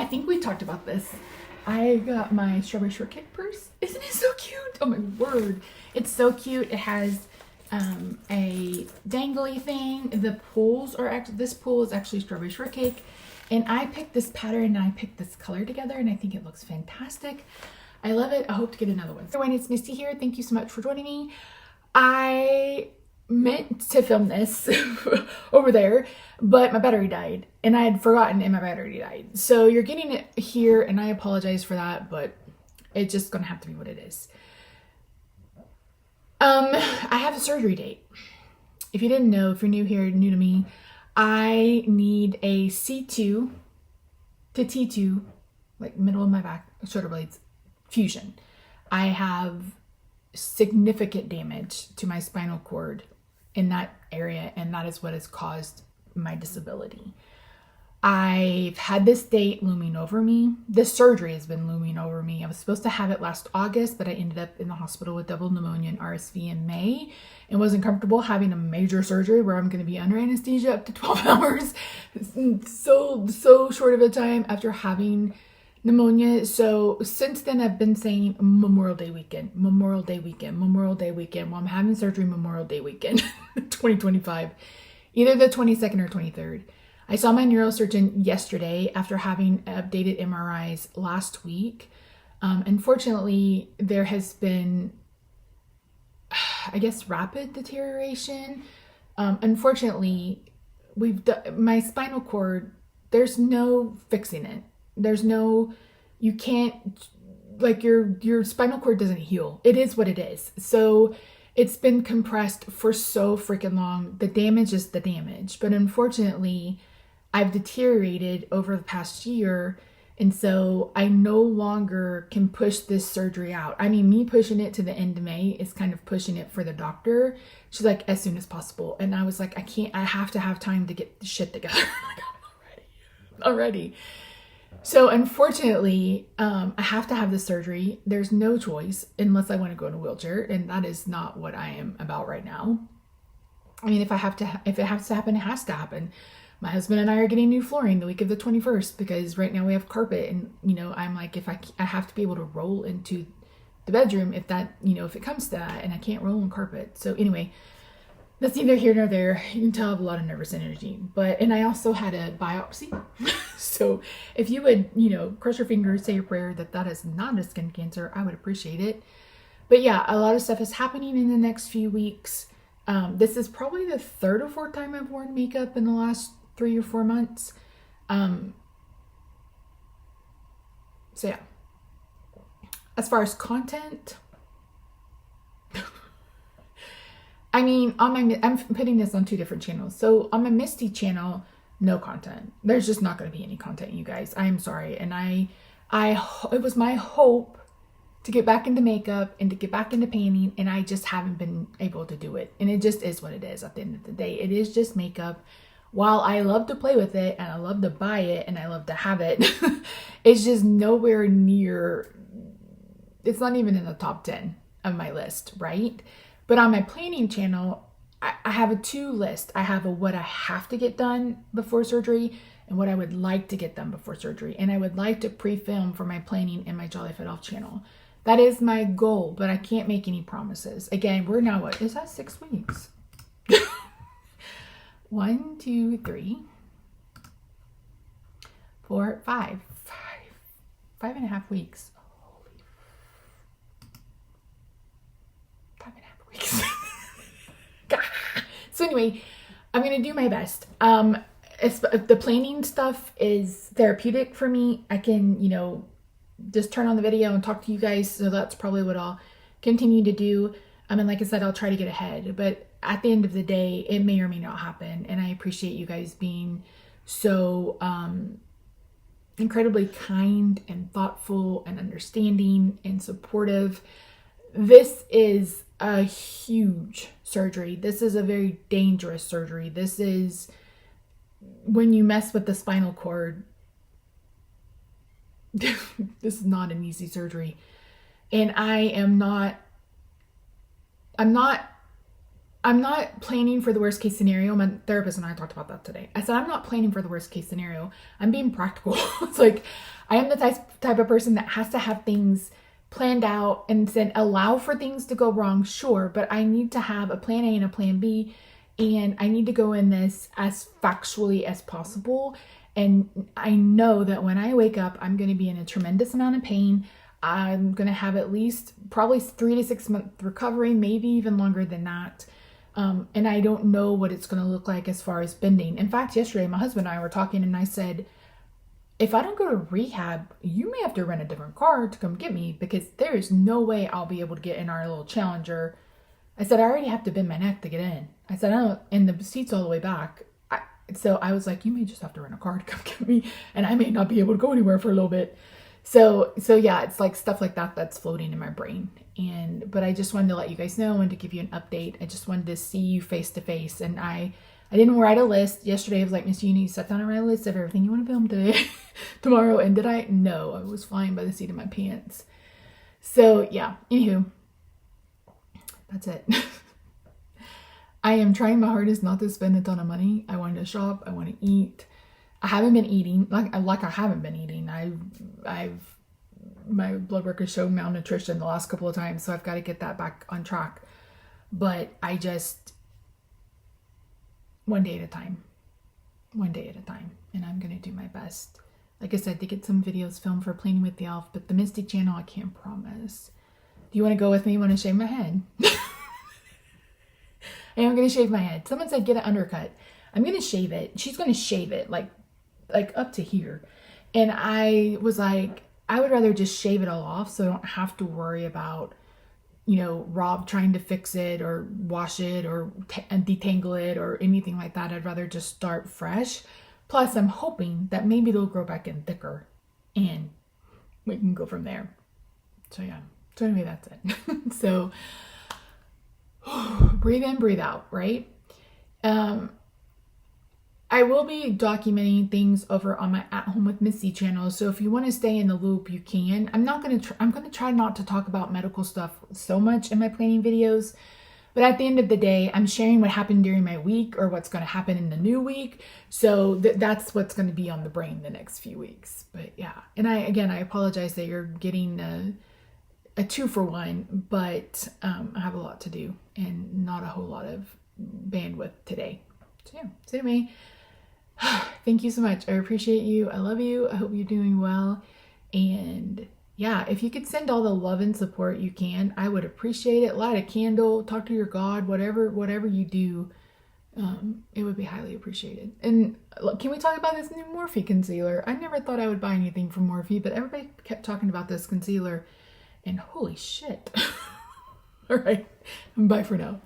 I think we talked about this. I got my strawberry shortcake purse. Isn't it so cute? Oh my word. It's so cute. It has a dangly thing. The pools are actually, this pool is actually strawberry shortcake. And I picked this pattern and I picked this color together and I think it looks fantastic. I love it. I hope to get another one. Everyone, it's Misty here. Thank you so much for joining me. I meant to film this over there, but my battery died and I had forgotten and my battery died. So you're getting it here and I apologize for that, but it's just gonna have to be what it is. I have a surgery date. If you didn't know, if you're new here, new to me, I need a C2 to T2, like middle of my back, shoulder blades, fusion. I have significant damage to my spinal cord in that area, and that is what has caused my disability. I've had this date looming over me. This surgery has been looming over me. I was supposed to have it last August, but I ended up in the hospital with double pneumonia and RSV in May and wasn't comfortable having a major surgery where I'm going to be under anesthesia up to 12 hours. So short of a time after having pneumonia. So since then I've been saying Memorial Day weekend, Memorial Day weekend, Memorial Day weekend. Well, I'm having surgery Memorial Day weekend, 2025, either the 22nd or 23rd. I saw my neurosurgeon yesterday after having updated MRIs last week. Unfortunately, there has been, I guess, rapid deterioration. Unfortunately, my spinal cord, there's no fixing it. There's no, you can't, like your spinal cord doesn't heal. It is what it is. So it's been compressed for so freaking long. The damage is the damage. But unfortunately, I've deteriorated over the past year. And so I no longer can push this surgery out. I mean, me pushing it to the end of May is kind of pushing it for the doctor. She's like, as soon as possible. And I was like, I have to have time to get the shit together. already. So unfortunately, I have to have this surgery. There's no choice unless I want to go in a wheelchair. And that is not what I am about right now. I mean, if it has to happen, it has to happen. My husband and I are getting new flooring the week of the 21st because right now we have carpet, and I'm like, if I have to be able to roll into the bedroom if that, if it comes to that, and I can't roll on carpet. So anyway, that's neither here nor there. You can tell I have a lot of nervous energy, and I also had a biopsy. So if you would, cross your fingers, say your prayer that is not a skin cancer, I would appreciate it. But yeah, a lot of stuff is happening in the next few weeks. This is probably the third or fourth time I've worn makeup in the last 3 or 4 months. So yeah, as far as content, I mean, I'm putting this on 2 different channels. So on my Misty channel, no content. There's just not going to be any content, you guys. I am sorry. And it was my hope to get back into makeup and to get back into painting, and I just haven't been able to do it. And it just is what it is at the end of the day. It is just makeup. While I love to play with it and I love to buy it and I love to have it, it's just nowhere near, it's not even in the top 10 of my list, right? But on my planning channel, I have a 2 list. I have a what I have to get done before surgery and what I would like to get done before surgery. And I would like to pre-film for my planning and my Jolly Fit Off channel. That is my goal, but I can't make any promises. Again, we're now, what is that, 6 weeks? 1, 2, 3, 4, 5. 5.5 weeks. Holy. 5.5 weeks. So anyway, I'm going to do my best. The planning stuff is therapeutic for me. I can, just turn on the video and talk to you guys. So that's probably what I'll continue to do. And like I said, I'll try to get ahead. But at the end of the day, it may or may not happen. And I appreciate you guys being so incredibly kind and thoughtful and understanding and supportive. This is a huge surgery. This is a very dangerous surgery. This is when you mess with the spinal cord. This is not an easy surgery. And I'm not I'm not planning for the worst case scenario. My therapist and I talked about that today. I said, I'm not planning for the worst case scenario. I'm being practical. It's like, I am the type of person that has to have things planned out and then allow for things to go wrong, sure, but I need to have a plan A and a plan B, and I need to go in this as factually as possible. And I know that when I wake up, I'm going to be in a tremendous amount of pain. I'm going to have at least probably 3 to 6 month recovery, maybe even longer than that. And I don't know what it's going to look like as far as bending. In fact, yesterday, my husband and I were talking, and I said, if I don't go to rehab, you may have to rent a different car to come get me, because there is no way I'll be able to get in our little Challenger. I said, I already have to bend my neck to get in. I said, I don't, and the seat's all the way back. So I was like, you may just have to rent a car to come get me, and I may not be able to go anywhere for a little bit. So yeah, it's like stuff like that that's floating in my brain. But I just wanted to let you guys know and to give you an update. I just wanted to see you face to face. And I didn't write a list. Yesterday I was like, Miss Uni, sat down and write a list of everything you want to film today, tomorrow. And did I? No, I was flying by the seat of my pants. So yeah, anywho, that's it. I am trying my hardest not to spend a ton of money. I want to shop. I want to eat. I haven't been eating like I haven't been eating. I've my blood work has shown malnutrition the last couple of times, so I've got to get that back on track. But I just one day at a time, and I'm gonna do my best. Like I said, to get some videos filmed for Planning with the Elf, but the Misty channel I can't promise. Do you want to go with me? Want to shave my head? I am gonna shave my head. Someone said get an undercut. I'm gonna shave it. She's gonna shave it like up to here. And I was like, I would rather just shave it all off so I don't have to worry about, Rob trying to fix it or wash it or detangle it or anything like that. I'd rather just start fresh. Plus, I'm hoping that maybe they'll grow back in thicker and we can go from there. So yeah. So anyway, that's it. So breathe in, breathe out, right? I will be documenting things over on my At Home with Missy channel. So if you want to stay in the loop, you can. I'm going to try not to talk about medical stuff so much in my planning videos. But at the end of the day, I'm sharing what happened during my week or what's going to happen in the new week. So that's what's going to be on the brain the next few weeks. But yeah. And I apologize that you're getting a 2-for-1, but I have a lot to do and not a whole lot of bandwidth today. So yeah. So anyway, thank you so much. I appreciate you. I love you. I hope you're doing well. And yeah, if you could send all the love and support you can, I would appreciate it. Light a candle, talk to your God, whatever you do, it would be highly appreciated. And can we talk about this new Morphe concealer? I never thought I would buy anything from Morphe, but everybody kept talking about this concealer, and holy shit. All right, bye for now.